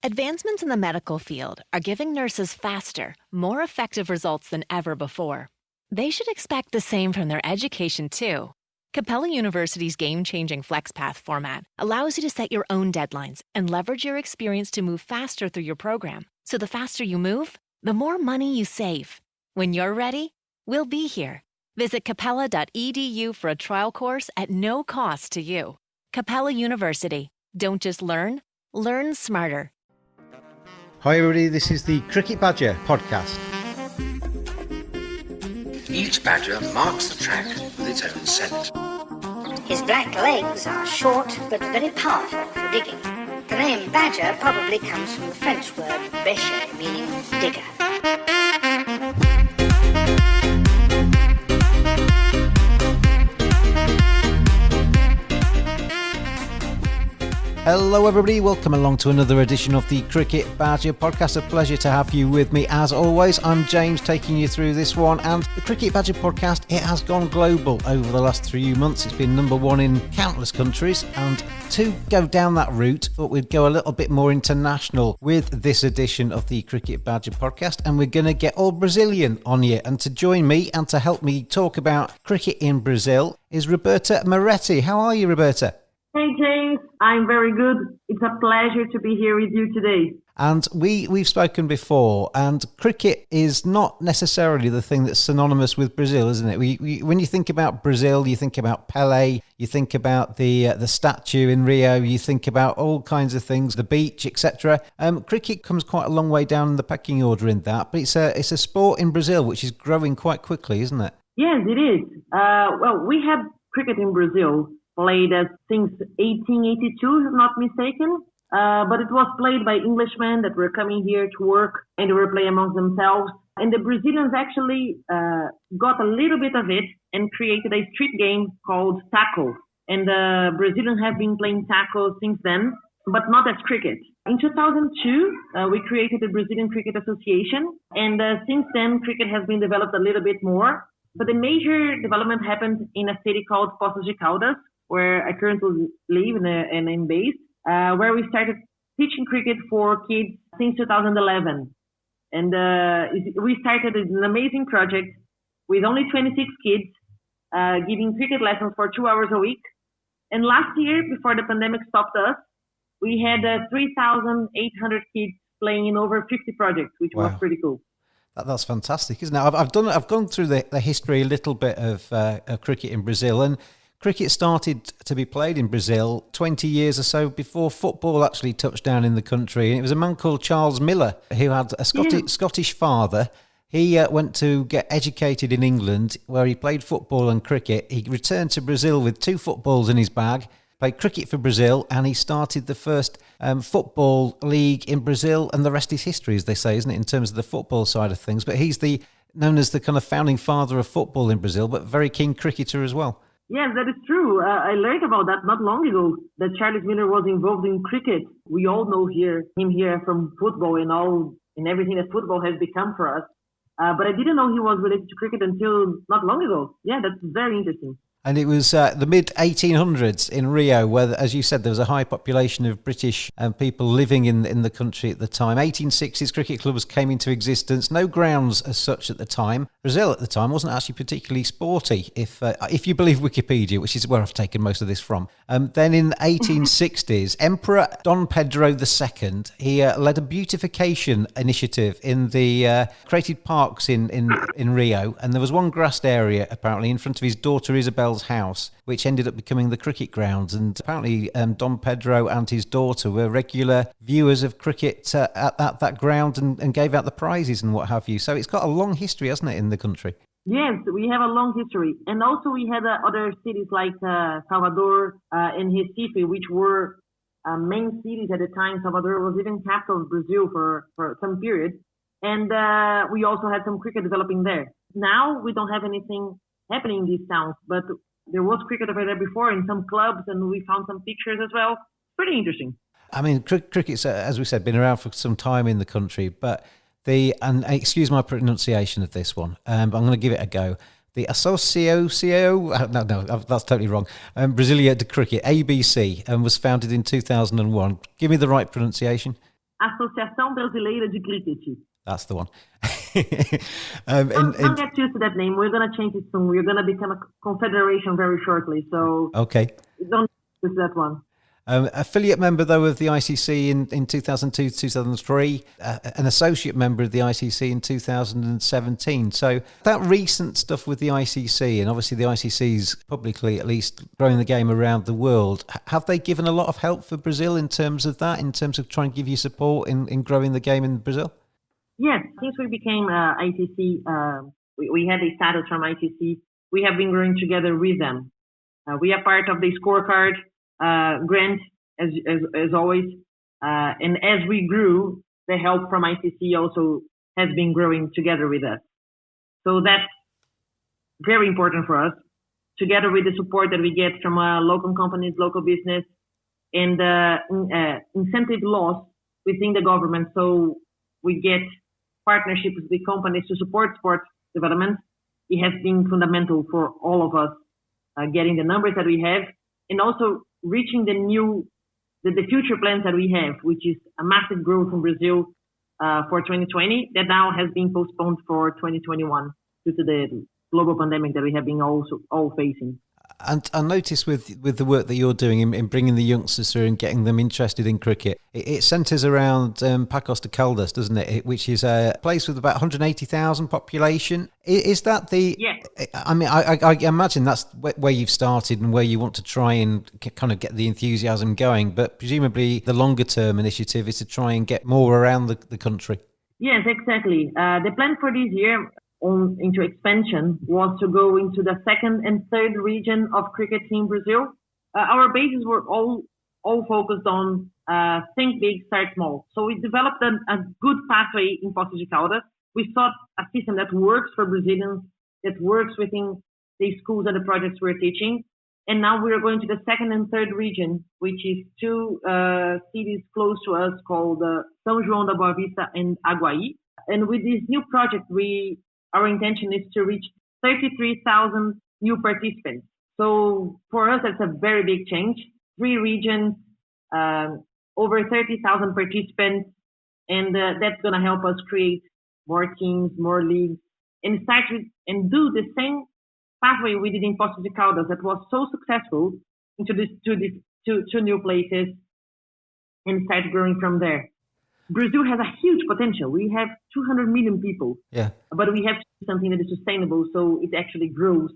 Advancements in the medical field are giving nurses faster, more effective results than ever before. They should expect the same from their education, too. Capella University's game-changing FlexPath format allows you to set your own deadlines and leverage your experience to move faster through your program. So the faster you move, the more money you save. When you're ready, we'll be here. Visit capella.edu for a trial course at no cost to you. Capella University. Don't just learn smarter. Hi everybody, this is the Cricket Badger podcast. Each badger marks the track with its own scent. His black legs are short but very powerful for digging. The name badger probably comes from the French word bêcher, meaning digger. Hello everybody, welcome along to another edition of the Cricket Badger podcast. A pleasure to have you with me as always. I'm James, taking you through this one, and the Cricket Badger podcast, it has gone global over the last 3 months. It's been number one in countless countries, and to go down that route, thought we'd go a little bit more international with this edition of the Cricket Badger podcast, and we're going to get all Brazilian on you. And to join me and to help me talk about cricket in Brazil is Roberta Moretti. How are you, Roberta? Hey James, I'm very good. It's a pleasure to be here with you today. And we've spoken before, and cricket is not necessarily the thing that's synonymous with Brazil, isn't it? When you think about Brazil, you think about Pele, you think about the statue in Rio, you think about all kinds of things, the beach, etc. Cricket comes quite a long way down the pecking order in that, but it's a sport in Brazil which is growing quite quickly, isn't it? Yes, it is. Well, we have cricket in Brazil played since 1882, if I'm not mistaken. But it was played by Englishmen that were coming here to work, and they were playing amongst themselves. And the Brazilians actually got a little bit of it and created a street game called taco. And the Brazilians have been playing taco since then, but not as cricket. In 2002, we created the Brazilian Cricket Association. And since then, cricket has been developed a little bit more. But the major development happened in a city called Pocos de Coldos, where I currently live and am based, where we started teaching cricket for kids since 2011. And we started an amazing project with only 26 kids, giving cricket lessons for 2 hours a week. And last year, before the pandemic stopped us, we had 3,800 kids playing in over 50 projects, which was pretty cool. That's fantastic, isn't it? I've gone through the history a little bit of cricket in Brazil, and cricket started to be played in Brazil 20 years or so before football actually touched down in the country. And it was a man called Charles Miller who had a Scottish father. He went to get educated in England, where he played football and cricket. He returned to Brazil with 2 footballs in his bag, played cricket for Brazil, and he started the first football league in Brazil. And the rest is history, as they say, isn't it, in terms of the football side of things. But he's known as the kind of founding father of football in Brazil, but very keen cricketer as well. Yes, that is true. I learned about that not long ago, that Charles Miller was involved in cricket. We all know him here from football and everything that football has become for us. But I didn't know he was related to cricket until not long ago. Yeah, that's very interesting. And it was the mid-1800s in Rio, where, as you said, there was a high population of British people living in the country at the time. 1860s, cricket clubs came into existence. No grounds as such at the time. Brazil at the time wasn't actually particularly sporty, if you believe Wikipedia, which is where I've taken most of this from. Then in the 1860s, Emperor Dom Pedro II, he led a beautification initiative in the created parks in Rio, and there was one grassed area, apparently, in front of his daughter Isabel's house, which ended up becoming the cricket grounds. And apparently Dom Pedro and his daughter were regular viewers of cricket at that ground and gave out the prizes and what have you. So it's got a long history, hasn't it, in the country? Yes, we have a long history. And also we had other cities like Salvador and Recife, which were main cities at the time. Salvador was even capital of Brazil for some period. And we also had some cricket developing there. Now we don't have anything happening in these towns, but there was cricket over there before in some clubs, and we found some pictures as well. Pretty interesting. I mean, cricket's, as we said, been around for some time in the country, but and excuse my pronunciation of this one, but I'm going to give it a go. The Associo, no, that's totally wrong. Brasilia de Cricket, ABC, was founded in 2001. Give me the right pronunciation. Associação Brasileira de Cricket. That's the one. Don't get used to that name. We're going to change it soon. We're going to become a confederation very shortly. So okay. Don't use that one. Affiliate member, though, of the ICC in 2002 to 2003, an associate member of the ICC in 2017. So that recent stuff with the ICC, and obviously the ICC's publicly at least growing the game around the world, have they given a lot of help for Brazil in terms of that, in terms of trying to give you support in growing the game in Brazil? Yes, since we became ICC, we had a status from ICC. We have been growing together with them. We are part of the scorecard grant, as always. And as we grew, the help from ICC also has been growing together with us. So that's very important for us, together with the support that we get from local companies, local business, and incentive laws within the government. So we get partnerships with companies to support sports development. It has been fundamental for all of us getting the numbers that we have, and also reaching the future plans that we have, which is a massive growth in Brazil for 2020 that now has been postponed for 2021 due to the global pandemic that we have been all facing. And I notice with the work that you're doing in bringing the youngsters through and getting them interested in cricket, it centres around Pocos de Coldos, doesn't it? Which is a place with about 180,000 population. Is that the... Yes. I mean, I imagine that's where you've started and where you want to try and kind of get the enthusiasm going. But presumably the longer term initiative is to try and get more around the country. Yes, exactly. The plan for this year into expansion was to go into the second and third region of cricket in Brazil. Our bases were all focused on think big, start small. So we developed a good pathway in Pocos de Coldos. We sought a system that works for Brazilians, that works within the schools and the projects we're teaching. And now we're going to the second and third region, which is two cities close to us called São João da Boa Vista and Aguaí. And with this new project, our intention is to reach 33,000 new participants. So for us, that's a very big change. 3 regions, over 30,000 participants, and that's going to help us create more teams, more leagues, and start and do the same pathway we did in Pocos de Coldos that was so successful into these two new places, and start growing from there. Brazil has a huge potential. We have 200 million people, but we have to do something that is sustainable so it actually grows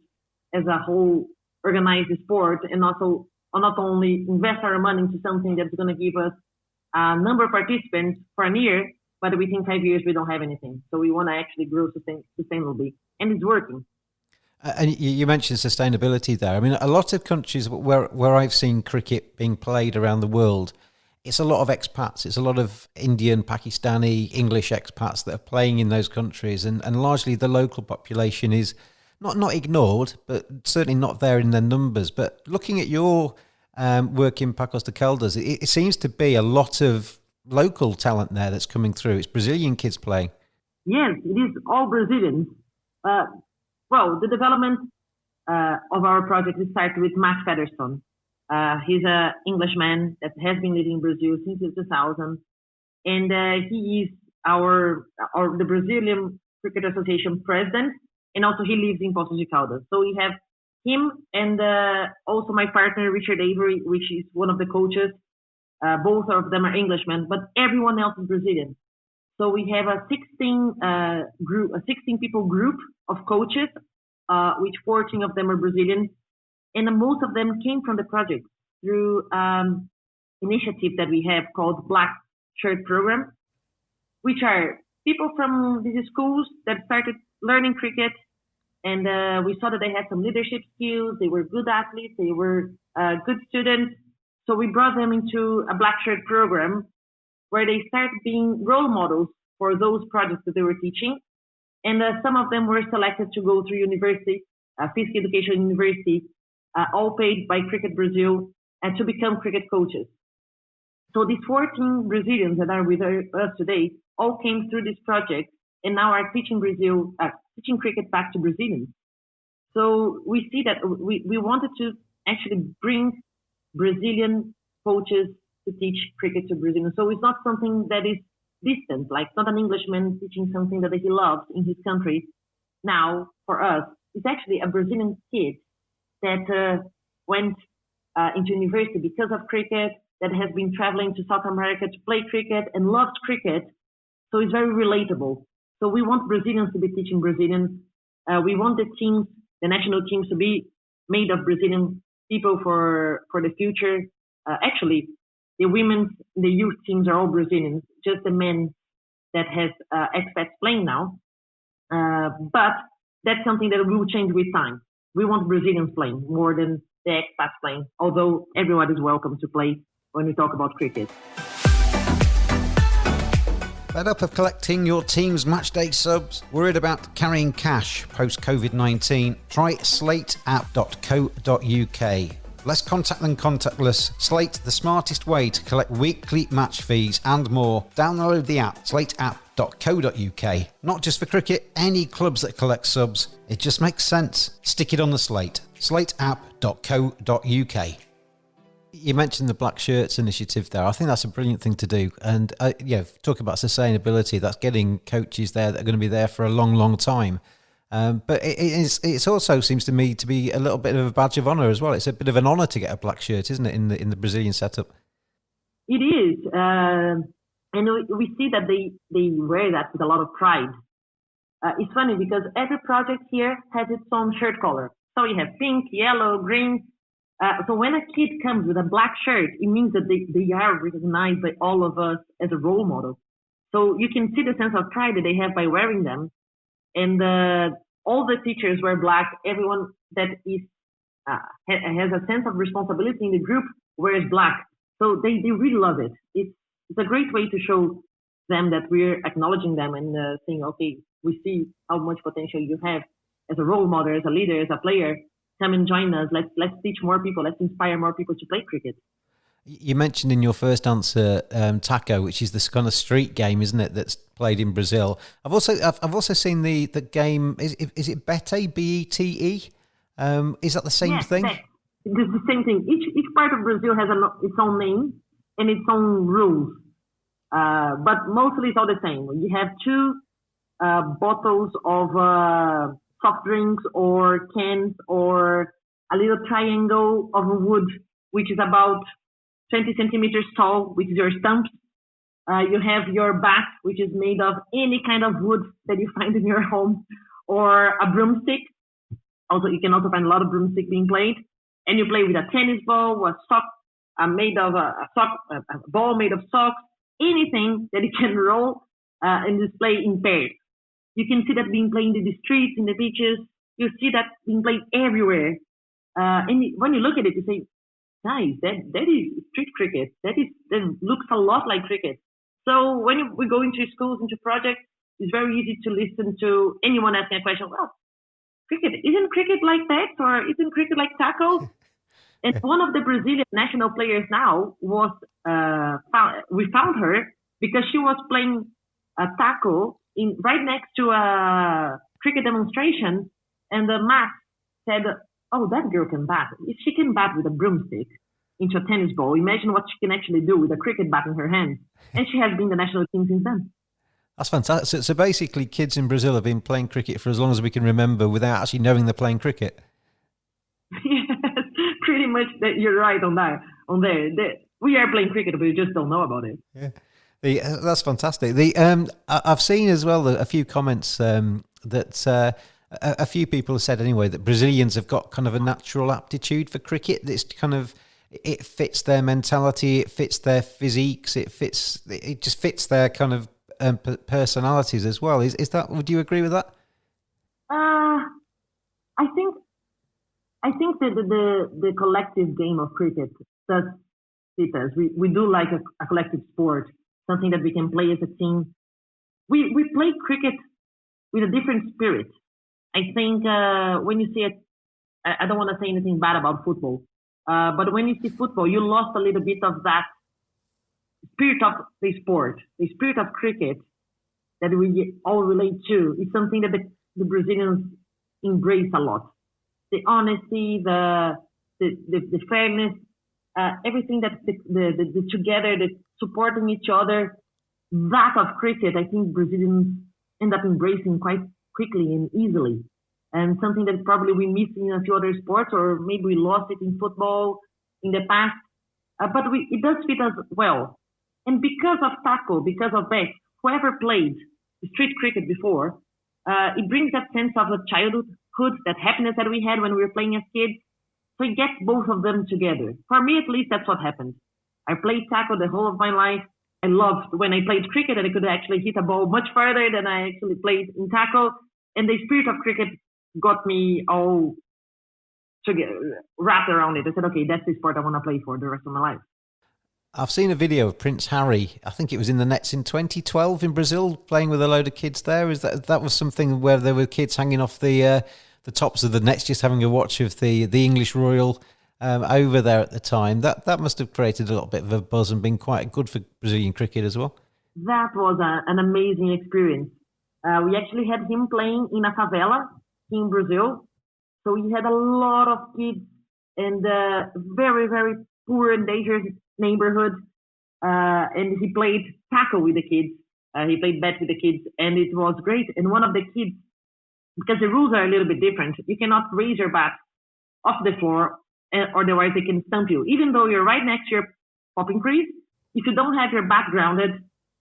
as a whole organized sport, and also not only invest our money into something that's going to give us a number of participants for a year, but within 5 years we don't have anything. So we want to actually grow sustainably, and it's working. And you mentioned sustainability there. I mean, a lot of countries where I've seen cricket being played around the world, it's a lot of expats. It's a lot of Indian, Pakistani, English expats that are playing in those countries. And largely the local population is not ignored, but certainly not there in their numbers. But looking at your work in Pocos de Coldos, it seems to be a lot of local talent there that's coming through. It's Brazilian kids playing. Yes, it is all Brazilians. Well, the development of our project started with Max Featherstone. He's an Englishman that has been living in Brazil since 2000, and he is the Brazilian Cricket Association president, and also he lives in Pocos de Coldos. So we have him and also my partner Richard Avery, which is one of the coaches. Both of them are Englishmen, but everyone else is Brazilian. So we have a 16 people group of coaches, which 14 of them are Brazilian. And most of them came from the project through initiative that we have called Black Shirt Program, which are people from these schools that started learning cricket, and we saw that they had some leadership skills, they were good athletes, they were good students. So we brought them into a Black Shirt Program where they started being role models for those projects that they were teaching. And some of them were selected to go to university, physical education university, all paid by Cricket Brazil, and to become cricket coaches. So these 14 Brazilians that are with us today all came through this project and now are teaching cricket back to Brazilians. So we see that we wanted to actually bring Brazilian coaches to teach cricket to Brazilians. So it's not something that is distant, like not an Englishman teaching something that he loves in his country. Now, for us, it's actually a Brazilian kid that went into university because of cricket, that has been traveling to South America to play cricket and loves cricket. So it's very relatable. So we want Brazilians to be teaching Brazilians. We want the national teams to be made of Brazilian people for the future. Actually, the the youth teams are all Brazilians, just the men that has expats playing now. But that's something that will change with time. We want Brazilians playing more than the expats playing, although everyone is welcome to play when we talk about cricket. Fed up of collecting your team's matchday subs? Worried about carrying cash post-COVID-19? Try slateapp.co.uk. Less contact than contactless. Slate, the smartest way to collect weekly match fees and more. Download the app, slateapp.co.uk. Not just for cricket, any clubs that collect subs. It just makes sense. Stick it on the Slate. slateapp.co.uk. You mentioned the Black Shirts initiative there. I think that's a brilliant thing to do. And talking about sustainability, that's getting coaches there that are going to be there for a long, long time. But it also seems to me to be a little bit of a badge of honour as well. It's a bit of an honour to get a black shirt, isn't it, in the Brazilian setup? It is. And we see that they wear that with a lot of pride. It's funny because every project here has its own shirt color. So you have pink, yellow, green. So when a kid comes with a black shirt, it means that they are recognized by all of us as a role model. So you can see the sense of pride that they have by wearing them. And all the teachers wear black. Everyone that is has a sense of responsibility in the group wears black. So they really love it. It's a great way to show them that we're acknowledging them and saying, okay, we see how much potential you have as a role model, as a leader, as a player. Come and join us. Let's teach more people. Let's inspire more people to play cricket. You mentioned in your first answer taco, which is this kind of street game, isn't it? That's played in Brazil. I've also seen the game. Is it Bete? BETE? Is that the same thing? It's the same thing. Each part of Brazil has its own name and its own rules, but mostly it's all the same. You have two bottles of soft drinks or cans or a little triangle of wood, which is about 20 centimeters tall, which is your stumps. You have your bat, which is made of any kind of wood that you find in your home, or a broomstick. Also, you can also find a lot of broomstick being played. And you play with a tennis ball, a sock made of a ball made of socks, anything that you can roll and display in pairs. You can see that being played in the streets, in the beaches. You see that being played everywhere. And when you look at it, you say, guys, that is street cricket. That looks a lot like cricket. So when we go into schools, into projects, it's very easy to listen to anyone asking a question. Well, isn't cricket like that, or isn't cricket like taco? And one of the Brazilian national players now was we found her because she was playing a taco right next to a cricket demonstration, and the mat said, "Oh, that girl can bat. If she can bat with a broomstick into a tennis ball, imagine what she can actually do with a cricket bat in her hand." And she has been the national team since then. That's fantastic. So basically, kids in Brazil have been playing cricket for as long as we can remember without actually knowing they're playing cricket. Yes, pretty much. You're right on that. We are playing cricket, but we just don't know about it. Yeah. That's fantastic. I've seen as well a few comments that a few people have said anyway that Brazilians have got kind of a natural aptitude for cricket. It's kind of, it fits their mentality, it fits their physiques, it just fits their kind of personalities as well. Is that? Would you agree with that? I think that the collective game of cricket does fit us. We do like a collective sport, something that we can play as a team. We play cricket with a different spirit. I think when you see it, I don't want to say anything bad about football, but when you see football, you lost a little bit of that spirit of the sport, the spirit of cricket that we all relate to. It's something that the Brazilians embrace a lot. The honesty, the fairness, everything that the together, the supporting each other, that of cricket, I think Brazilians end up embracing quite quickly and easily. And something that probably we miss in a few other sports, or maybe we lost it in football in the past. But it does fit us well. And because of tackle, because of that, whoever played street cricket before, it brings that sense of the childhood, that happiness that we had when we were playing as kids. So it gets both of them together. For me, at least, that's what happened. I played tackle the whole of my life. I loved when I played cricket that I could actually hit a ball much farther than I actually played in tackle. And the spirit of cricket got me all wrapped around it. I said, okay, that's the sport I want to play for the rest of my life. I've seen a video of Prince Harry. I think it was in the nets in 2012 in Brazil, playing with a load of kids there. Is that was something where there were kids hanging off the tops of the nets, just having a watch of the English Royal over there at the time. That must have created a little bit of a buzz and been quite good for Brazilian cricket as well. That was an amazing experience. We actually had him playing in a favela in Brazil. So we had a lot of kids in the very, very poor and dangerous neighborhood. And he played tackle with the kids. He played bat with the kids, and it was great. And one of the kids, because the rules are a little bit different, you cannot raise your bat off the floor, otherwise they can stump you. Even though you're right next to your popping crease, if you don't have your bat grounded,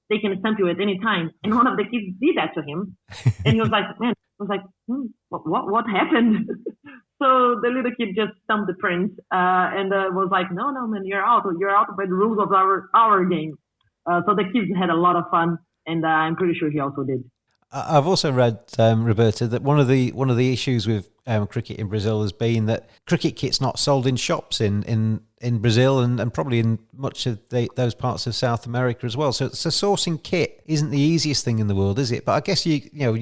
they can stump you at any time. And one of the kids did that to him. And he was like, man, I was like, what happened? So the little kid just stumped the prince and was like, no, man, you're out by the rules of our game. So the kids had a lot of fun, and I'm pretty sure he also did. I've also read, Roberta, that one of the issues with cricket in Brazil has been that cricket kit's not sold in shops in Brazil and probably in much of those parts of South America as well. So sourcing kit isn't the easiest thing in the world, is it? But I guess you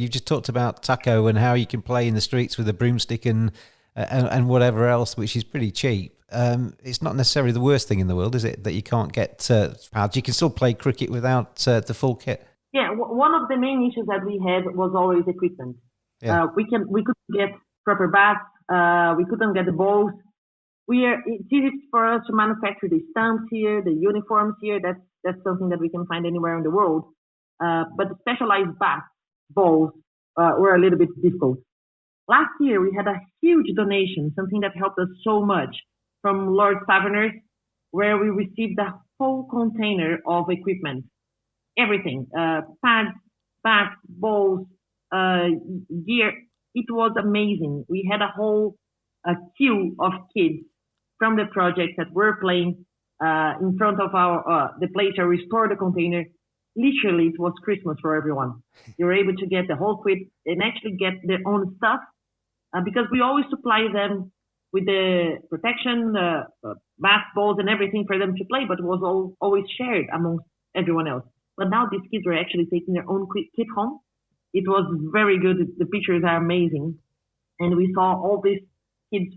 just talked about taco and how you can play in the streets with a broomstick and whatever else, which is pretty cheap. It's not necessarily the worst thing in the world, is it? That you can't get pads. You can still play cricket without the full kit. Yeah, one of the main issues that we had was always equipment. Yeah. We couldn't get proper bats. We couldn't get the balls. It's easy for us to manufacture the stumps here, the uniforms here. That's something that we can find anywhere in the world. But the specialized bats, balls, were a little bit difficult. Last year we had a huge donation, something that helped us so much, from Lord Saverners, where we received a whole container of equipment. Everything, pads, bats, balls, gear. It was amazing. We had a whole queue of kids from the project that were playing in front of the place where we store the container. Literally, it was Christmas for everyone. They were able to get the whole kit and actually get their own stuff because we always supply them with the protection, bats, balls, and everything for them to play, but it was always shared amongst everyone else. But now these kids are actually taking their own kit home. It was very good. The pictures are amazing. And we saw all these kids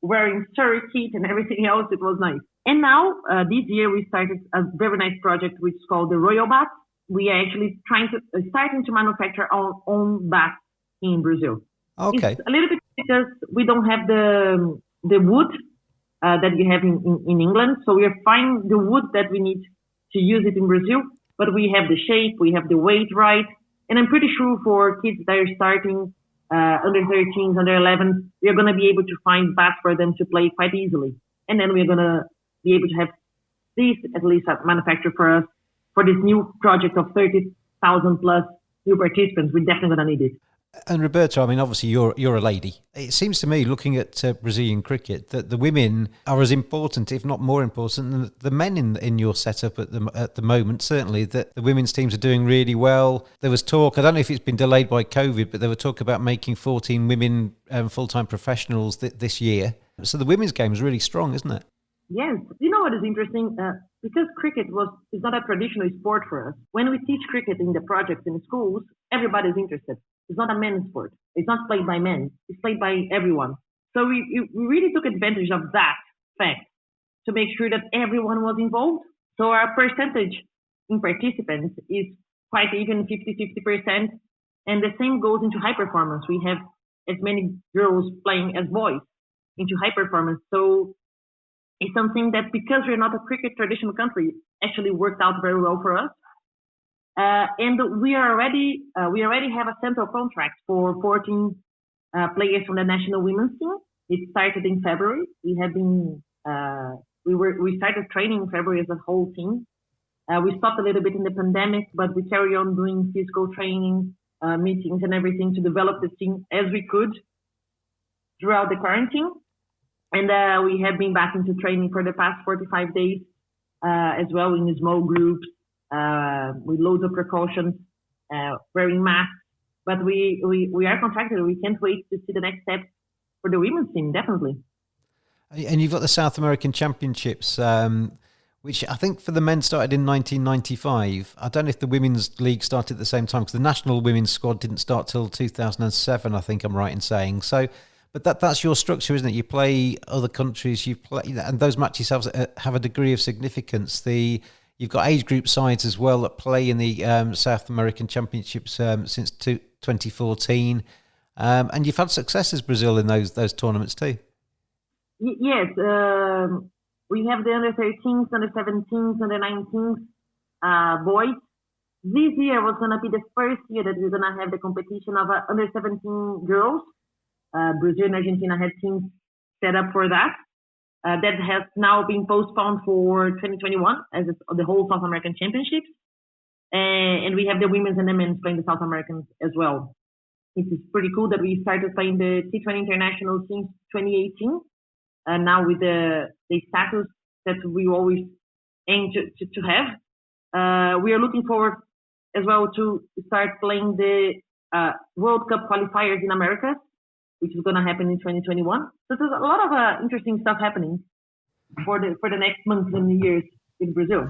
wearing Surrey kit and everything else. It was nice. And now, this year, we started a very nice project which is called the Royal Bat. We are actually starting to manufacture our own bats in Brazil. Okay. It's a little bit because we don't have the wood that you have in England. So we are finding the wood that we need to use it in Brazil. But we have the shape, we have the weight right. And I'm pretty sure for kids that are starting under 13s, under 11s, we are going to be able to find bats for them to play quite easily. And then we're going to be able to have this at least manufactured for us for this new project of 30,000 plus new participants. We're definitely going to need it. And Roberta, I mean, obviously you're a lady. It seems to me, looking at Brazilian cricket, that the women are as important, if not more important, than the men in your setup at the moment. Certainly, that the women's teams are doing really well. There was talk, I don't know if it's been delayed by COVID, but there was talk about making 14 women full-time professionals this year. So the women's game is really strong, isn't it? Yes. You know what is interesting? Because cricket is not a traditional sport for us. When we teach cricket in the projects in schools, everybody's interested. It's not a men's sport. It's not played by men. It's played by everyone. So we really took advantage of that fact to make sure that everyone was involved. So our percentage in participants is quite even 50-50%. And the same goes into high performance. We have as many girls playing as boys into high performance. So is something that, because we're not a cricket traditional country, actually worked out very well for us. And we already have a central contract for 14 players from the national women's team. It started in February. We started training in February as a whole team. We stopped a little bit in the pandemic, but we carry on doing physical training, meetings and everything to develop the team as we could throughout the quarantine. And we have been back into training for the past 45 days as well, in small groups, with loads of precautions, wearing masks. But we are contracted. We can't wait to see the next step for the women's team, definitely. And you've got the South American Championships, which I think for the men started in 1995. I don't know if the women's league started at the same time, because the national women's squad didn't start till 2007, I think I'm right in saying. So, but that's your structure, isn't it? You play other countries, you play, and those matches have a degree of significance. You've got age group sides as well that play in the South American Championships since 2014, and you've had success as Brazil in those tournaments too. Yes, we have the under 13s, under 17s, under 19s boys. This year was going to be the first year that we're going to have the competition of under 17 girls. Brazil and Argentina had teams set up for that. That has now been postponed for 2021 as the whole South American Championships. And we have the women's and the men's playing the South Americans as well. It is pretty cool that we started playing the T20 International since 2018. Now with the status that we always aim to have. We are looking forward as well to start playing the World Cup qualifiers in America, which is going to happen in 2021. So there's a lot of interesting stuff happening for the next months and years in Brazil.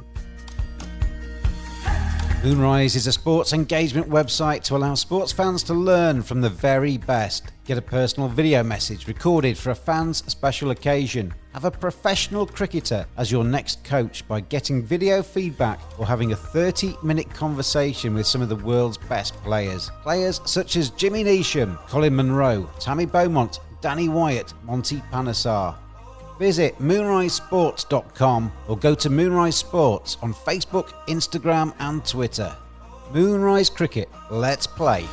Moonrise is a sports engagement website to allow sports fans to learn from the very best. Get a personal video message recorded for a fan's special occasion. Have a professional cricketer as your next coach by getting video feedback or having a 30-minute conversation with some of the world's best players. Players such as Jimmy Neesham, Colin Munro, Tammy Beaumont, Danny Wyatt, Monty Panesar. Visit moonrisesports.com or go to Moonrise Sports on Facebook, Instagram and Twitter. Moonrise Cricket, let's play.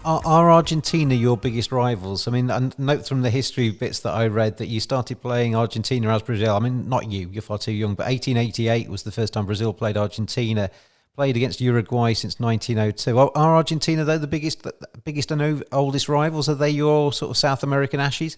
Are Argentina your biggest rivals? I mean, and note from the history bits that I read that you started playing Argentina as Brazil. I mean, not you're far too young, but 1888 was the first time Brazil played Argentina. Played against Uruguay since 1902. Are Argentina, though, the biggest and oldest rivals? Are they your sort of South American Ashes?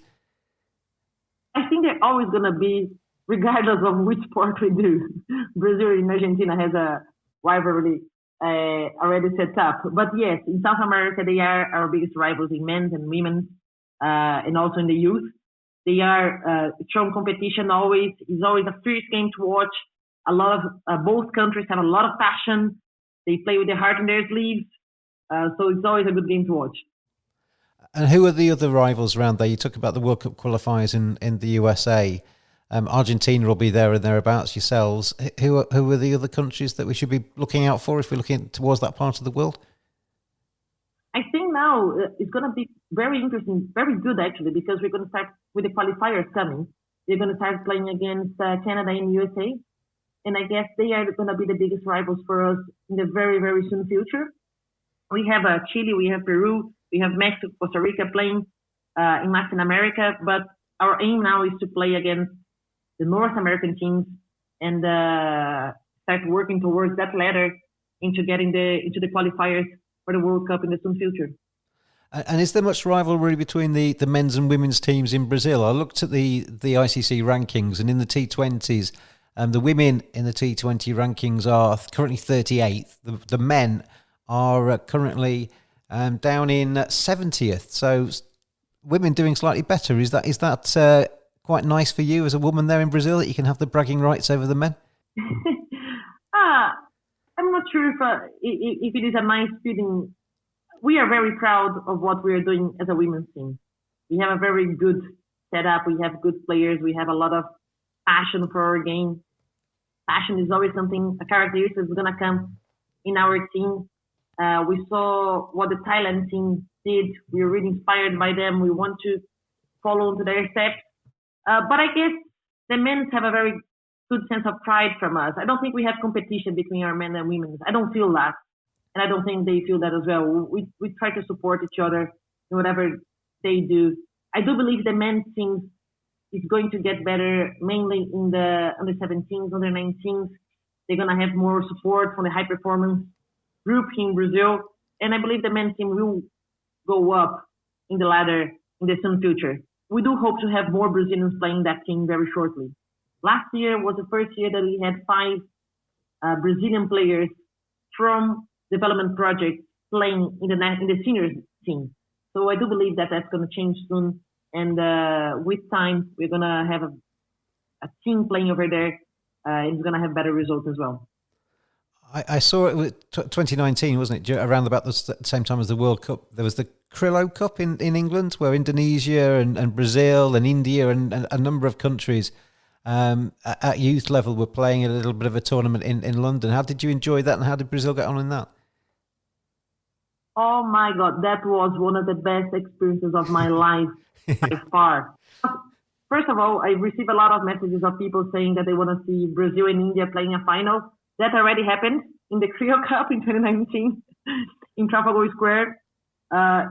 I think they're always going to be, regardless of which sport we do. Brazil and Argentina has a rivalry already set up. But yes, in South America, they are our biggest rivals in men's and women's, and also in the youth. They are strong competition always. It's always a fierce game to watch. A lot of both countries have a lot of passion. They play with their heart in their sleeves, so it's always a good game to watch. And who are the other rivals around there? You talk about the World Cup qualifiers in the USA. Argentina will be there and thereabouts. Yourselves. Who are the other countries that we should be looking out for if we're looking towards that part of the world? I think now it's going to be very interesting, very good actually, because we're going to start with the qualifiers coming. We're going to start playing against Canada and USA. And I guess they are going to be the biggest rivals for us in the very, very soon future. We have Chile, we have Peru, we have Mexico, Costa Rica playing in Latin America. But our aim now is to play against the North American teams and start working towards that ladder into getting into the qualifiers for the World Cup in the soon future. And is there much rivalry between the men's and women's teams in Brazil? I looked at the ICC rankings, and in the T20s, the women in the T20 rankings are currently 38th. The men are currently down in 70th. So women doing slightly better. Is that quite nice for you as a woman there in Brazil, that you can have the bragging rights over the men? I'm not sure if it is a nice feeling. We are very proud of what we are doing as a women's team. We have a very good setup. We have good players. We have a lot of passion for our game. Passion is always a characteristic that's going to come in our team. We saw what the Thailand team did. We're really inspired by them. We want to follow into their steps. But I guess the men have a very good sense of pride from us. I don't think we have competition between our men and women. I don't feel that. And I don't think they feel that as well. We try to support each other in whatever they do. I do believe the men's team is going to get better, mainly in the under 17s, under 19s. They're going to have more support from the high performance group in Brazil. And I believe the men's team will go up in the ladder in the soon future. We do hope to have more Brazilians playing that team very shortly. Last year was the first year that we had 5 Brazilian players from development projects playing in the seniors team. So I do believe that that's going to change soon. And with time, we're going to have a team playing over there. And it's going to have better results as well. I saw it with 2019, wasn't it? Around about the same time as the World Cup. There was the Krillo Cup in England, where Indonesia and Brazil and India and a number of countries at youth level were playing a little bit of a tournament in London. How did you enjoy that, and how did Brazil get on in that? Oh my God, that was one of the best experiences of my life by far. First of all, I received a lot of messages of people saying that they want to see Brazil and India playing a final. That already happened in the Krillo Cup in 2019 in Trafalgar Square.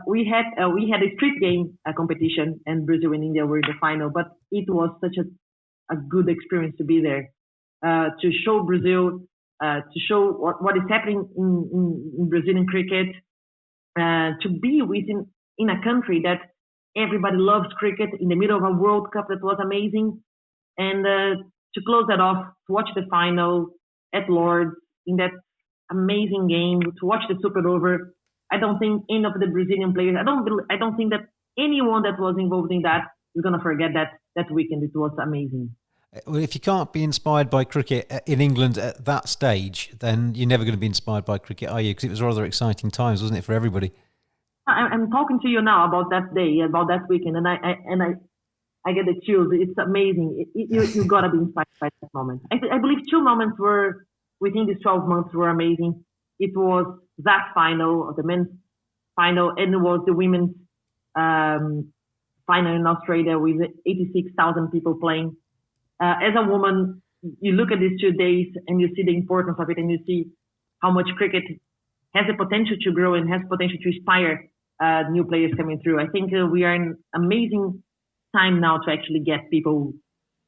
We had a street game competition, and Brazil and India were in the final. But it was such a good experience to be there, to show Brazil, to show what is happening in Brazilian cricket, to be in a country that everybody loves cricket in the middle of a World Cup that was amazing, and to close that off, to watch the final at Lord's in that amazing game, to watch the Super Over. I don't think any of the Brazilian players, I don't think that anyone that was involved in that is going to forget that weekend. It was amazing. Well, if you can't be inspired by cricket in England at that stage, then you're never going to be inspired by cricket, are you? Because it was rather exciting times, wasn't it, for everybody? I'm talking to you now about that day, about that weekend, and I get the chills. It's amazing. You got to be inspired by that moment. I believe 2 moments were within these 12 months were amazing. It was that final, the men's final, and it was the women's final in Australia with 86,000 people playing. As a woman, you look at these 2 days and you see the importance of it, and you see how much cricket has the potential to grow and has potential to inspire new players coming through. I think we are in amazing time now to actually get people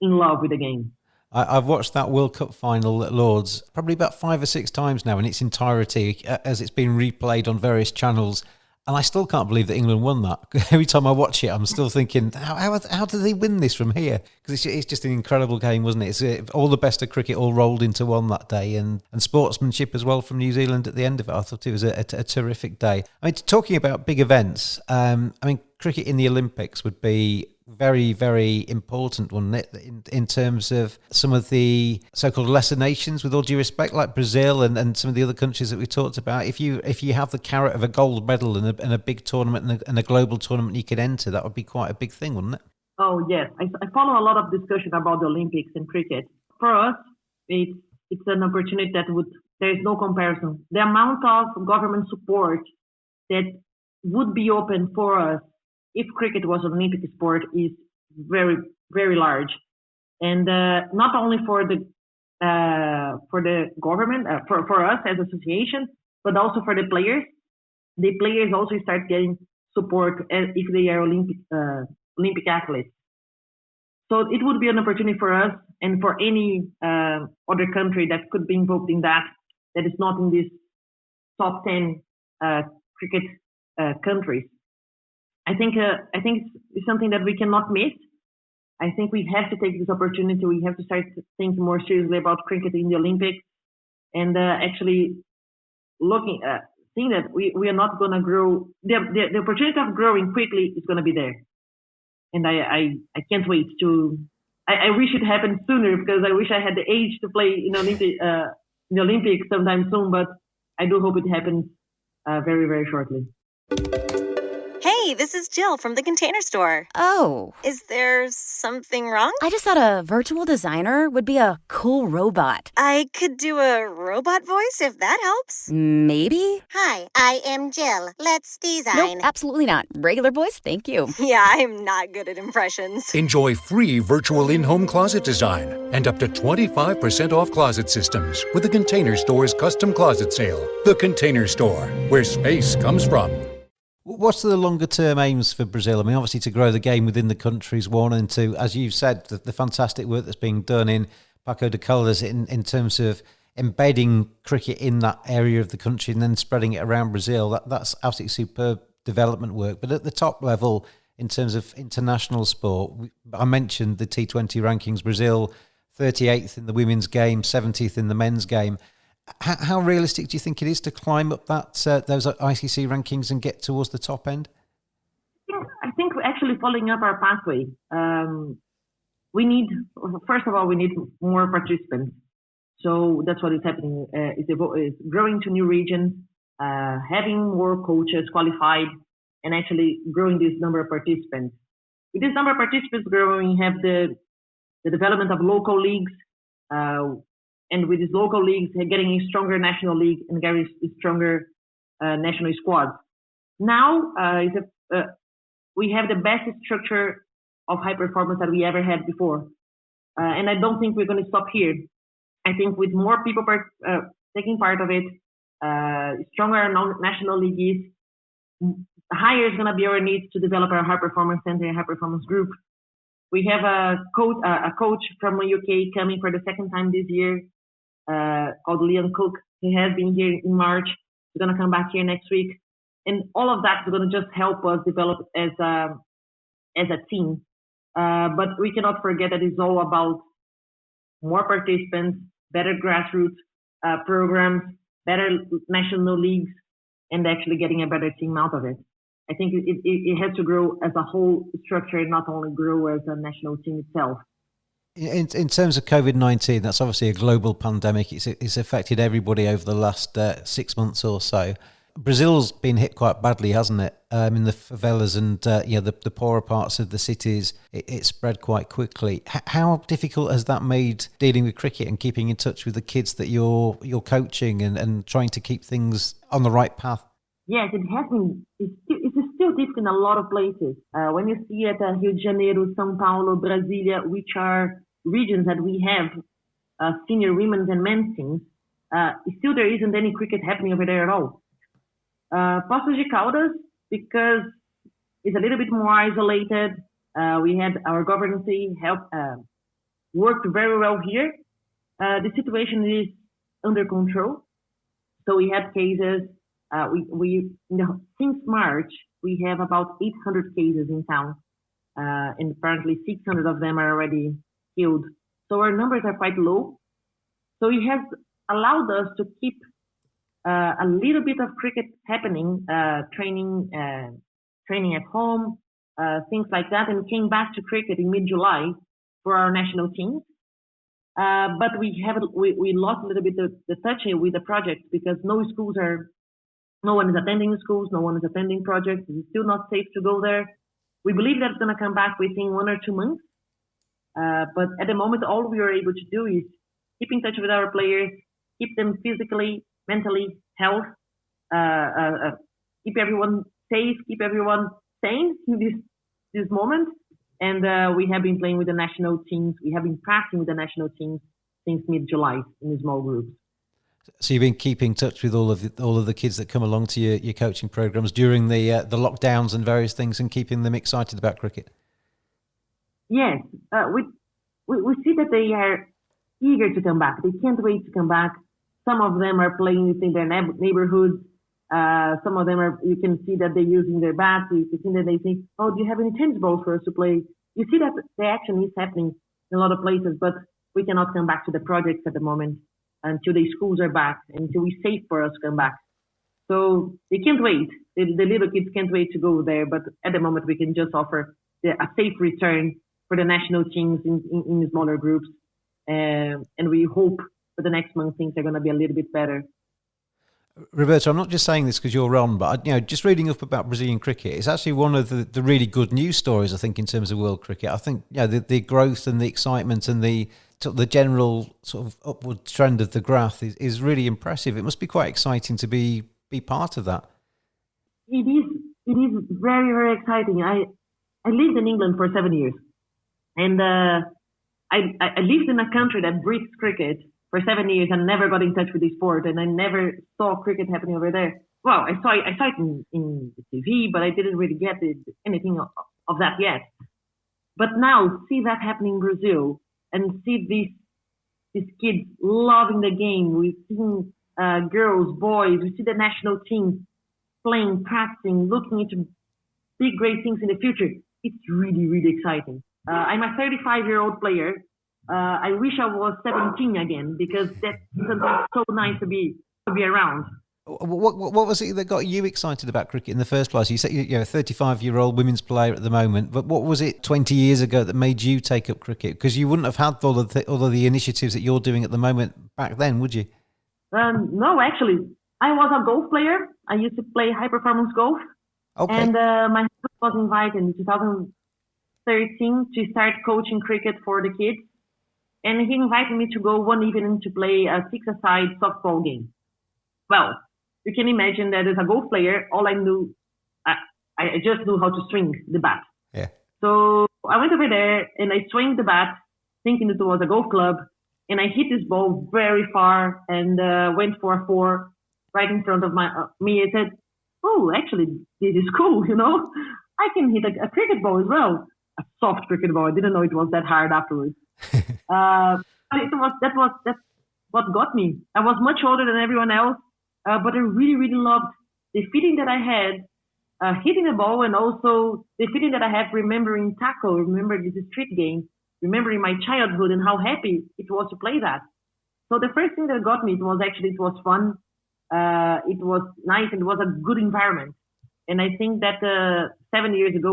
in love with the game. I've watched that World Cup final at Lord's probably about 5 or 6 times now in its entirety, as it's been replayed on various channels. And I still can't believe that England won that. Every time I watch it, I'm still thinking, how did they win this from here? Because it's just an incredible game, wasn't it? It's all the best of cricket all rolled into one that day, and sportsmanship as well from New Zealand at the end of it. I thought it was a terrific day. I mean, talking about big events, cricket in the Olympics would be very, very important, wouldn't it, in terms of some of the so-called lesser nations, with all due respect, like Brazil and some of the other countries that we talked about. If you have the carrot of a gold medal and a big tournament and a global tournament you could enter, that would be quite a big thing, wouldn't it? Oh, yes. I follow a lot of discussion about the Olympics and cricket. For us, it's an opportunity there is no comparison. The amount of government support that would be open for us if cricket was an Olympic sport is very, very large. And not only for the government, for us as association, but also for the players. The players also start getting support if they are Olympic athletes. So it would be an opportunity for us and for any other country that could be involved in that is not in this top 10 cricket countries. I think it's something that we cannot miss. I think we have to take this opportunity. We have to start thinking more seriously about cricket in the Olympics, and actually seeing that we are not going to grow. The opportunity of growing quickly is going to be there, and I can't wait to. I wish it happened sooner, because I wish I had the age to play in the Olympics sometime soon. But I do hope it happens very, very shortly. Hey, Hey, this is Jill from the Container Store. Oh. Is there something wrong? I just thought a virtual designer would be a cool robot. I could do a robot voice if that helps. Maybe? Hi, I am Jill. Let's design. Nope, absolutely not. Regular voice, thank you. Yeah, I'm not good at impressions. Enjoy free virtual in-home closet design and up to 25% off closet systems with the Container Store's custom closet sale. The Container Store, where space comes from. What's the longer term aims for Brazil? I mean, obviously to grow the game within the country is one, and to, as you've said, the fantastic work that's being done in Pocos de Coldos in terms of embedding cricket in that area of the country and then spreading it around Brazil. That's absolutely superb development work. But at the top level, in terms of international sport, I mentioned the T20 rankings. Brazil 38th in the women's game, 70th in the men's game. How realistic do you think it is to climb up those ICC rankings and get towards the top end? I think we're actually following up our pathway. First of all, we need more participants. So that's what is happening. It's growing to new regions, having more coaches qualified, and actually growing this number of participants. With this number of participants growing, we have the development of local leagues, and with these local leagues, getting a stronger national league and getting a stronger national squad. Now, we have the best structure of high performance that we ever had before. And I don't think we're going to stop here. I think with more people taking part of it, stronger national league is, higher is going to be our needs to develop our high performance center and high performance group. We have a coach from the UK coming for the second time this year, called Leon Cook. He has been here in March. He's going to come back here next week. And all of that is going to just help us develop as a team. But we cannot forget that it's all about more participants, better grassroots programs, better national leagues, and actually getting a better team out of it. I think it has to grow as a whole structure and not only grow as a national team itself. In terms of COVID-19, that's obviously a global pandemic. It's affected everybody over the last 6 months or so. Brazil's been hit quite badly, hasn't it? In the favelas and the poorer parts of the cities, it spread quite quickly. How difficult has that made dealing with cricket and keeping in touch with the kids that you're coaching and trying to keep things on the right path? Yes, it has been. It's still difficult in a lot of places. When you see at Rio de Janeiro, São Paulo, Brasília, which are regions that we have senior women's and men's teams, still there isn't any cricket happening over there at all. Pocos de Coldos, because it's a little bit more isolated. We had our governance worked very well here. The situation is under control. So we had cases. Since March, we have about 800 cases in town, and apparently 600 of them are already killed. So our numbers are quite low. So it has allowed us to keep a little bit of cricket happening, training at home, things like that, and came back to cricket in mid-July for our national teams. But we lost a little bit the touch with the project because no one is attending schools, no one is attending projects. It's still not safe to go there. We believe that's going to come back within 1 or 2 months. But at the moment, all we are able to do is keep in touch with our players, keep them physically, mentally, health, keep everyone safe, keep everyone sane in this moment. And we have been playing with the national teams. We have been practicing with the national teams since mid-July in small groups. So you've been keeping in touch with all of the kids that come along to your coaching programs during the lockdowns and various things, and keeping them excited about cricket. Yes, we see that they are eager to come back. They can't wait to come back. Some of them are playing within their neighborhoods. Some of them you can see that they're using their bats. You can see that they think, "Oh, do you have any tennis balls for us to play?" You see that the action is happening in a lot of places, but we cannot come back to the projects at the moment until the schools are back, until it's safe for us to come back. So they can't wait. The little kids can't wait to go there, but at the moment we can just offer a safe return for the national teams in smaller groups. And we hope for the next month things are going to be a little bit better. Roberta, I'm not just saying this because you're on, but just reading up about Brazilian cricket, it's actually one of the really good news stories, I think, in terms of world cricket. I think the growth and the excitement and the general sort of upward trend of the graph is really impressive. It must be quite exciting to be part of that. It is very, very exciting. I lived in England for 7 years, and I lived in a country that breeds cricket for 7 years and never got in touch with the sport, and I never saw cricket happening over there. Well, I saw it in the TV, but I didn't really get anything of that yet. But now, see that happening in Brazil, and see these kids loving the game. We've seen girls, boys, we see the national team playing, practicing, looking into big, great things in the future. It's really, really exciting. I'm a 35-year-old player. I wish I was 17 again, because that's something so nice to be around. What was it that got you excited about cricket in the first place? You said you're a 35-year-old women's player at the moment, but what was it 20 years ago that made you take up cricket? Because you wouldn't have had all of the initiatives that you're doing at the moment back then, would you? No, actually. I was a golf player. I used to play high-performance golf. Okay. And my husband was invited in 2013 to start coaching cricket for the kids. And he invited me to go one evening to play a six-a-side softball game. Well, you can imagine that as a golf player, all I knew, I just knew how to swing the bat. Yeah. So I went over there and I swung the bat, thinking it was a golf club, and I hit this ball very far and went for a 4 right in front of me. I said, "Oh, actually, this is cool. I can hit a cricket ball as well, a soft cricket ball. I didn't know it was that hard afterwards." But that's what got me. I was much older than everyone else, but I really, really loved the feeling that I had hitting the ball, and also the feeling that I had remembering tackle, remembering the street game, remembering my childhood and how happy it was to play that. So the first thing that got me, it was fun, it was nice, and it was a good environment. And I think that 7 years ago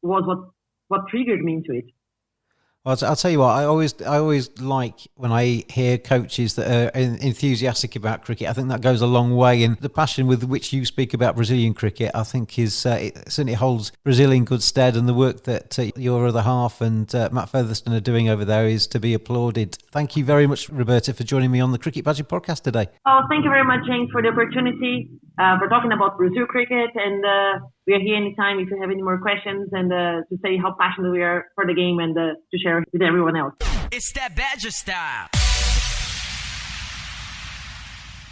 what triggered me into it. Well, I'll tell you what, I always like when I hear coaches that are enthusiastic about cricket. I think that goes a long way, and the passion with which you speak about Brazilian cricket, I think it certainly holds Brazil in good stead, and the work that your other half and Matt Featherston are doing over there is to be applauded. Thank you very much, Roberta, for joining me on the Cricket Badger podcast today. Oh, thank you very much, James, for the opportunity, for talking about Brazil cricket, and we are here anytime if you have any more questions, and to say how passionate we are for the game, and to share with everyone else. It's that Badger style.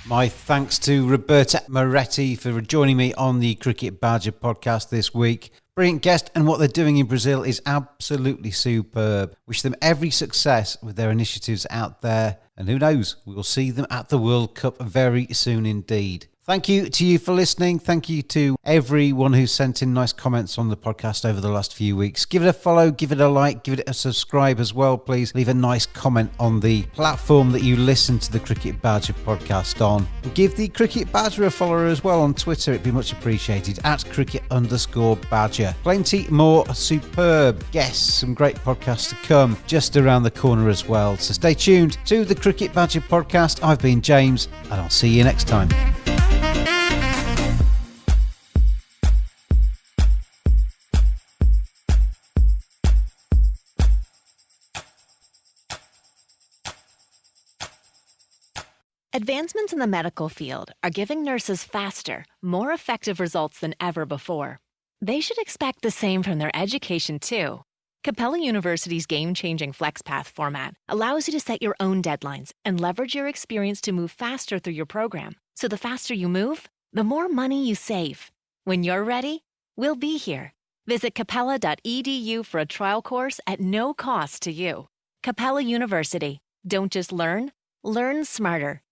My thanks to Roberta Moretti for joining me on the Cricket Badger podcast this week. Brilliant guest, and what they're doing in Brazil is absolutely superb. Wish them every success with their initiatives out there, and who knows, we will see them at the World Cup very soon indeed. Thank you to you for listening. Thank you to everyone who sent in nice comments on the podcast over the last few weeks. Give it a follow, give it a like, give it a subscribe as well, please. Leave a nice comment on the platform that you listen to the Cricket Badger podcast on. Give the Cricket Badger a follow as well on Twitter. It'd be much appreciated at cricket_badger. Plenty more superb guests, some great podcasts to come just around the corner as well. So stay tuned to the Cricket Badger podcast. I've been James, and I'll see you next time. Advancements in the medical field are giving nurses faster, more effective results than ever before. They should expect the same from their education, too. Capella University's game-changing FlexPath format allows you to set your own deadlines and leverage your experience to move faster through your program. So the faster you move, the more money you save. When you're ready, we'll be here. Visit capella.edu for a trial course at no cost to you. Capella University. Don't just learn, learn smarter.